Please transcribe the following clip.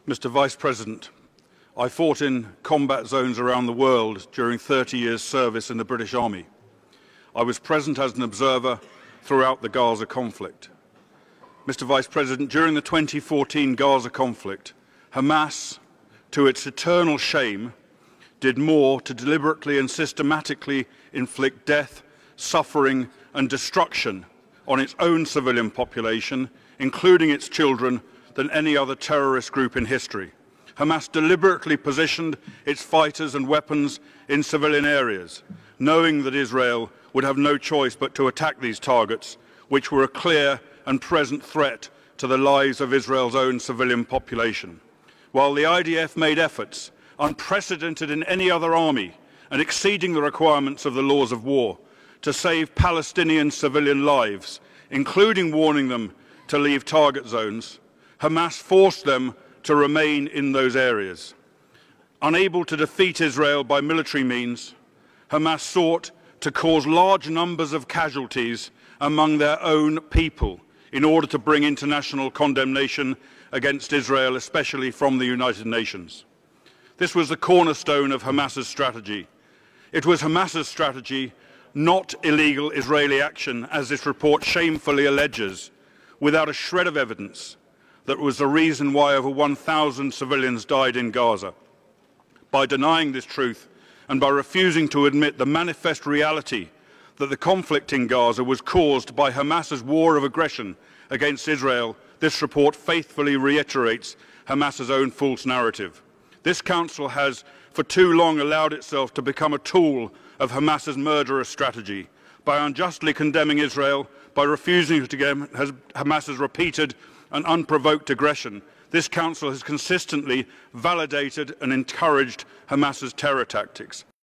Mr. Vice President, I fought in combat zones around the world during 30 years' service in the British Army. I was present as an observer throughout the Gaza conflict. Mr. Vice President, during the 2014 Gaza conflict, Hamas, to its eternal shame, did more to deliberately and systematically inflict death, suffering and destruction on its own civilian population, including its children, than any other terrorist group in history. Hamas deliberately positioned its fighters and weapons in civilian areas, knowing that Israel would have no choice but to attack these targets, which were a clear and present threat to the lives of Israel's own civilian population. While the IDF made efforts unprecedented in any other army and exceeding the requirements of the laws of war to save Palestinian civilian lives, including warning them to leave target zones, Hamas forced them to remain in those areas. Unable to defeat Israel by military means, Hamas sought to cause large numbers of casualties among their own people in order to bring international condemnation against Israel, especially from the United Nations. This was the cornerstone of Hamas's strategy. It was Hamas's strategy, not illegal Israeli action, as this report shamefully alleges, without a shred of evidence, that was the reason why over 1,000 civilians died in Gaza. By denying this truth and by refusing to admit the manifest reality that the conflict in Gaza was caused by Hamas's war of aggression against Israel, this report faithfully reiterates Hamas's own false narrative. This Council has for too long allowed itself to become a tool of Hamas's murderous strategy. By unjustly condemning Israel, by refusing to condemn Hamas's repeated and unprovoked aggression, this Council has consistently validated and encouraged Hamas's terror tactics.